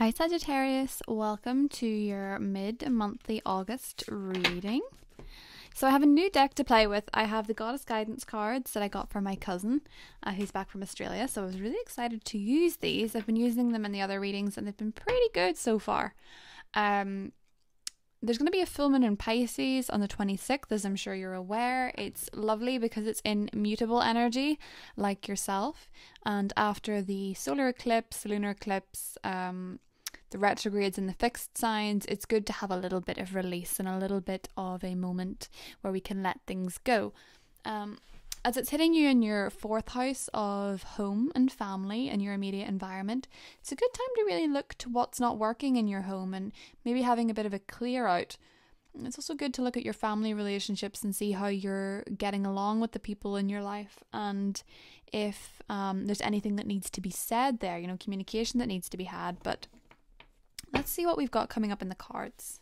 Hi Sagittarius, welcome to your mid-monthly August reading. So I have a new deck to play with. I have the Goddess Guidance cards that I got from my cousin who's back from Australia, so I was really excited to use these. I've been using them in the other readings and they've been pretty good so far. There's going to be a full moon in Pisces on the 26th, as I'm sure you're aware. It's lovely because it's in mutable energy, like yourself. And after the solar eclipse, lunar eclipse, the retrogrades and the fixed signs, it's good to have a little bit of release and a little bit of a moment where we can let things go. As it's hitting you in your fourth house of home and family and your immediate environment, it's a good time to really look to what's not working in your home and maybe having a bit of a clear out. It's also good to look at your family relationships and see how you're getting along with the people in your life, and if there's anything that needs to be said there, communication that needs to be had. But let's see what we've got coming up in the cards.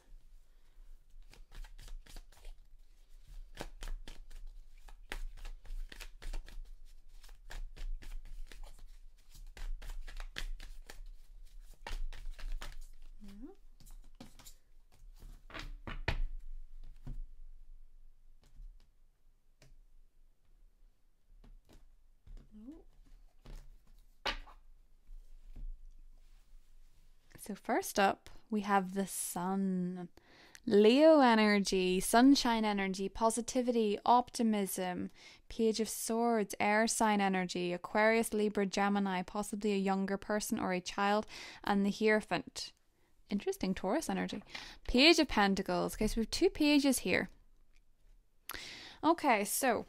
So first up, we have the Sun. Leo energy, sunshine energy, positivity, optimism, Page of Swords, air sign energy, Aquarius, Libra, Gemini, possibly a younger person or a child, and the Hierophant. Interesting Taurus energy. Page of Pentacles. Okay, so we have two pages here. Okay, so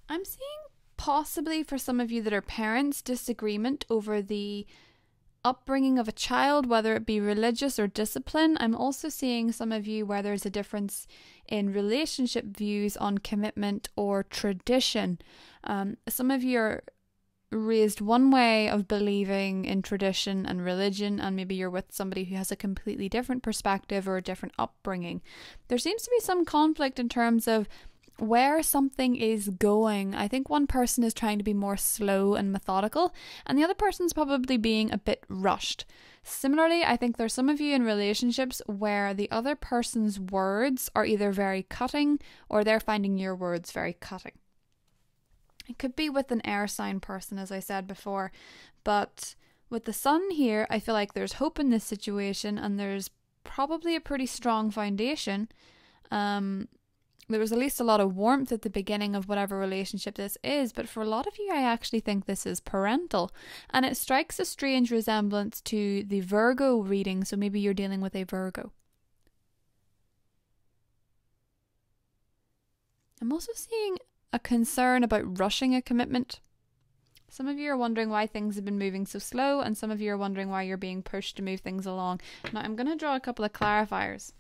I'm seeing possibly for some of you that are parents, disagreement over the upbringing of a child, whether it be religious or discipline. I'm also seeing some of you where there's a difference in relationship views on commitment or tradition. Some of you are raised one way of believing in tradition and religion, and maybe you're with somebody who has a completely different perspective or a different upbringing. There seems to be some conflict in terms of where something is going. I think one person is trying to be more slow and methodical, and the other person's probably being a bit rushed. Similarly, I think there's some of you in relationships where the other person's words are either very cutting or they're finding your words very cutting. It could be with an air sign person, as I said before, but with the Sun here, I feel like there's hope in this situation and there's probably a pretty strong foundation. There was at least a lot of warmth at the beginning of whatever relationship this is, but for a lot of you, I actually think this is parental, and it strikes a strange resemblance to the Virgo reading, so maybe you're dealing with a Virgo. I'm also seeing a concern about rushing a commitment. Some of you are wondering why things have been moving so slow, and some of you are wondering why you're being pushed to move things along. Now, I'm going to draw a couple of clarifiers.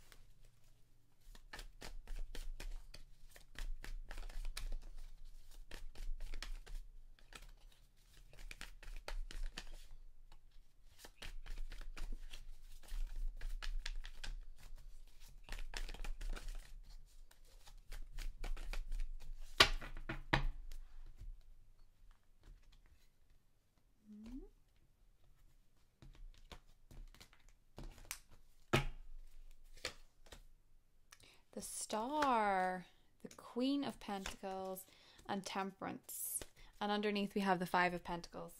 The Star, the Queen of Pentacles, and Temperance. And underneath we have the Five of Pentacles.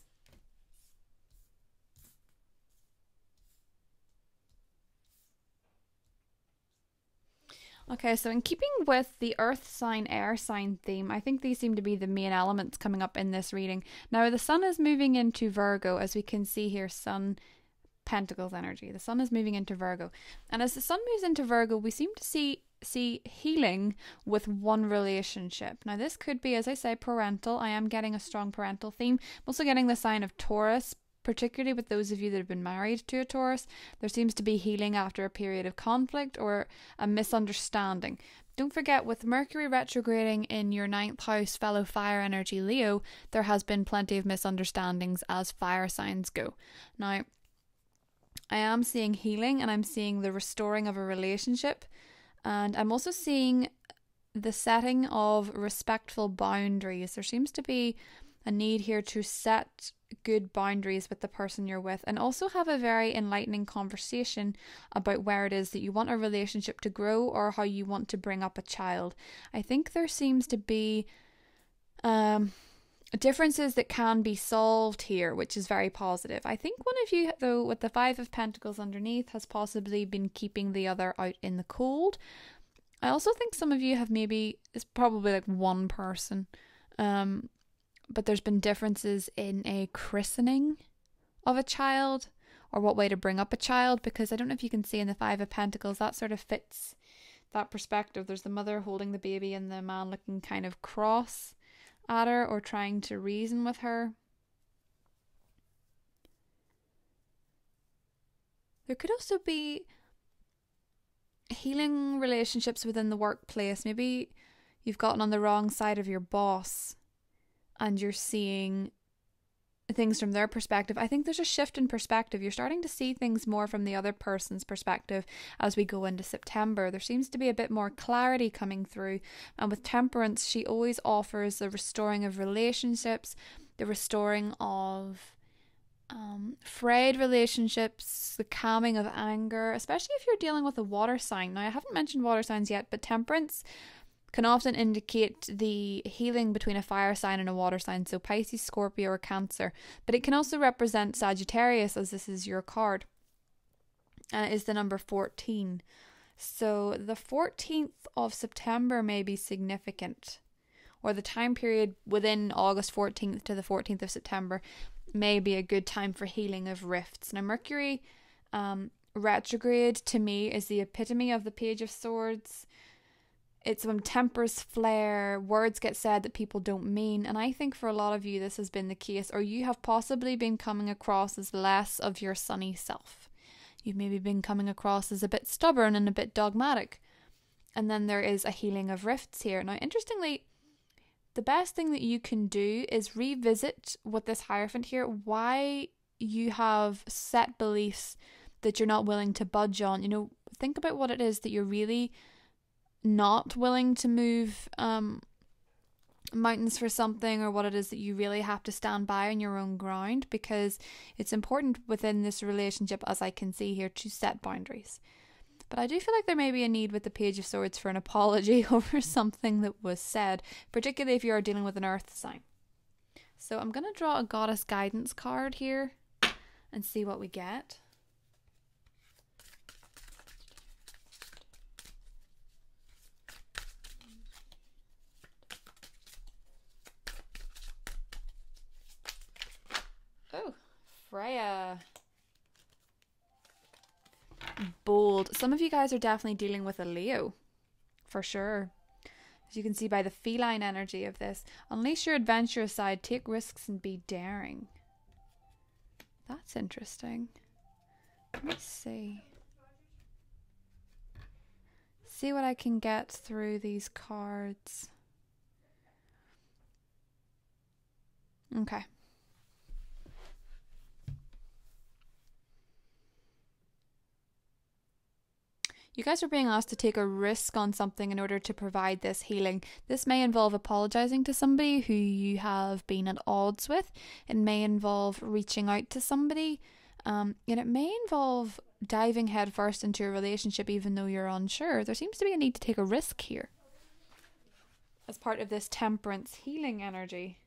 Okay, so in keeping with the earth sign, air sign theme, I think these seem to be the main elements coming up in this reading. Now, the Sun is moving into Virgo, as we can see here, Sun, Pentacles energy. The Sun is moving into Virgo. And as the Sun moves into Virgo, we seem to see healing with one relationship. Now, this could be, as I say, parental. I am getting a strong parental theme. I'm also getting the sign of Taurus, particularly with those of you that have been married to a Taurus. There seems to be healing after a period of conflict or a misunderstanding. Don't forget, with Mercury retrograding in your 9th house, fellow fire energy Leo, there has been plenty of misunderstandings as fire signs go. Now, I am seeing healing and I'm seeing the restoring of a relationship, and I'm also seeing the setting of respectful boundaries. There seems to be a need here to set good boundaries with the person you're with, and also have a very enlightening conversation about where it is that you want a relationship to grow or how you want to bring up a child. I think there seems to be differences that can be solved here, which is very positive. I think one of you, though, with the Five of Pentacles underneath, has possibly been keeping the other out in the cold. I also think some of you have it's probably like one person, but there's been differences in a christening of a child or what way to bring up a child, because I don't know if you can see in the Five of Pentacles, that sort of fits that perspective. There's the mother holding the baby and the man looking kind of cross at her or trying to reason with her. There could also be healing relationships within the workplace. Maybe you've gotten on the wrong side of your boss and you're seeing things from their perspective. I think there's a shift in perspective. You're starting to see things more from the other person's perspective as we go into September. There seems to be a bit more clarity coming through. And with Temperance, she always offers the restoring of relationships, the restoring of frayed relationships, the calming of anger, especially if you're dealing with a water sign. Now, I haven't mentioned water signs yet, but Temperance can often indicate the healing between a fire sign and a water sign, so Pisces, Scorpio, or Cancer. But it can also represent Sagittarius, as this is your card, and it is the number 14. So the 14th of September may be significant, or the time period within August 14th to the 14th of September may be a good time for healing of rifts. Now, Mercury retrograde to me is the epitome of the Page of Swords. It's when tempers flare, words get said that people don't mean, and I think for a lot of you this has been the case, or you have possibly been coming across as less of your sunny self. You've maybe been coming across as a bit stubborn and a bit dogmatic, and then there is a healing of rifts here. Now, interestingly, the best thing that you can do is revisit with this Hierophant here why you have set beliefs that you're not willing to budge on. You know, think about what it is that you're really not willing to move mountains for something, or what it is that you really have to stand by on your own ground, because it's important within this relationship, as I can see here, to set boundaries. But I do feel like there may be a need with the Page of Swords for an apology over something that was said, particularly if you are dealing with an earth sign. So I'm going to draw a Goddess Guidance card here and see what we get. Oh, Freya. Bold. Some of you guys are definitely dealing with a Leo, for sure. As you can see by the feline energy of this. Unleash your adventurous side, take risks and be daring. That's interesting. Let me see. See what I can get through these cards. Okay. You guys are being asked to take a risk on something in order to provide this healing. This may involve apologizing to somebody who you have been at odds with. It may involve reaching out to somebody. And it may involve diving headfirst into a relationship even though you're unsure. There seems to be a need to take a risk here as part of this Temperance healing energy.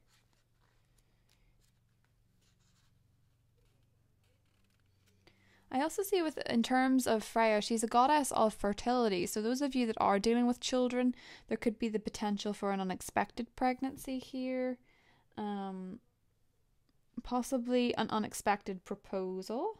I also see in terms of Freya, she's a goddess of fertility. So those of you that are dealing with children, there could be the potential for an unexpected pregnancy here. Possibly an unexpected proposal.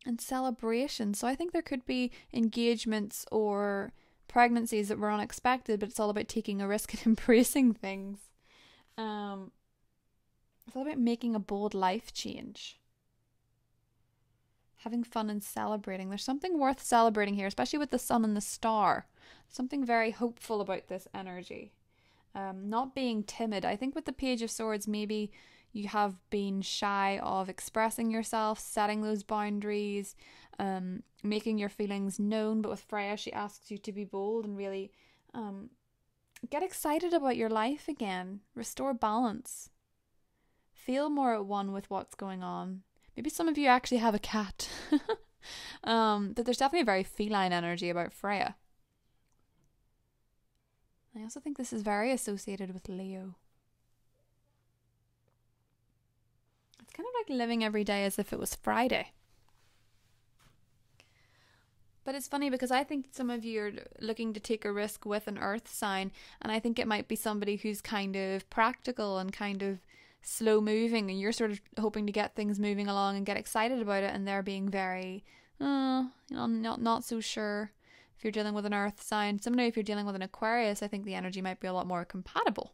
And celebration. So I think there could be engagements or pregnancies that were unexpected, but it's all about taking a risk and embracing things. It's all about making a bold life change. Having fun and celebrating. There's something worth celebrating here, especially with the sun and the star. Something very hopeful about this energy. Not being timid. I think with the Page of Swords, maybe you have been shy of expressing yourself, setting those boundaries, making your feelings known. But with Freya, she asks you to be bold and really Get excited about your life again. Restore balance. Feel more at one with what's going on. Maybe some of you actually have a cat. But there's definitely a very feline energy about Freya. I also think this is very associated with Leo. It's kind of like living every day as if it was Friday. But it's funny because I think some of you are looking to take a risk with an earth sign, and I think it might be somebody who's kind of practical and kind of slow moving, and you're sort of hoping to get things moving along and get excited about it, and they're being very, not so sure. If you're dealing with an earth sign, similarly if you're dealing with an Aquarius, I think the energy might be a lot more compatible.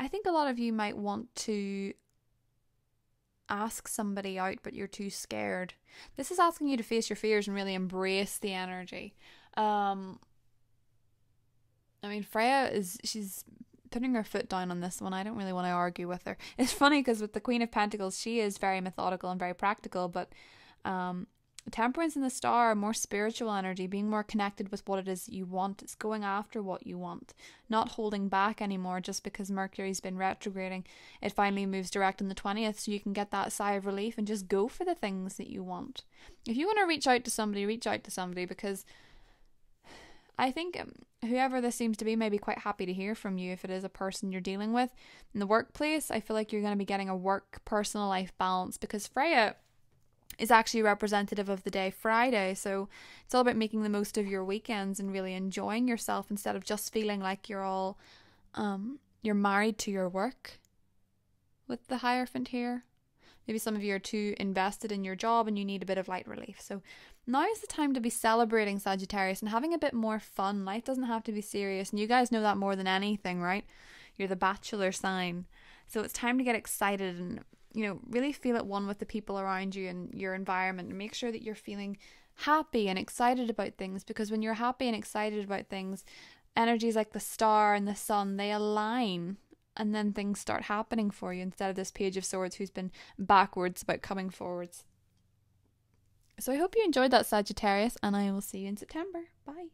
I think a lot of you might want to ask somebody out, but you're too scared. This is asking you to face your fears and really embrace the energy. Freya she's putting her foot down on this one. I don't really want to argue with her. It's funny because with the Queen of Pentacles, she is very methodical and very practical, but Temperance and the Star are more spiritual energy, being more connected with what it is you want. It's going after what you want, not holding back anymore just because Mercury's been retrograding. It finally moves direct on the 20th, so you can get that sigh of relief and just go for the things that you want. If you want to reach out to somebody, because I think whoever this seems to be may be quite happy to hear from you if it is a person you're dealing with. In the workplace, I feel like you're going to be getting a work-personal life balance, because Freya is actually representative of the day Friday, so it's all about making the most of your weekends and really enjoying yourself instead of just feeling like you're married to your work with the Hierophant here. Maybe some of you are too invested in your job and you need a bit of light relief. So now is the time to be celebrating, Sagittarius, and having a bit more fun. Life doesn't have to be serious, and you guys know that more than anything, right? You're the Bachelor sign, so it's time to get excited and really feel at one with the people around you and your environment, and make sure that you're feeling happy and excited about things, because when you're happy and excited about things, energies like the star and the sun, they align, and then things start happening for you instead of this Page of Swords who's been backwards about coming forwards. So I hope you enjoyed that, Sagittarius, and I will see you in September. Bye.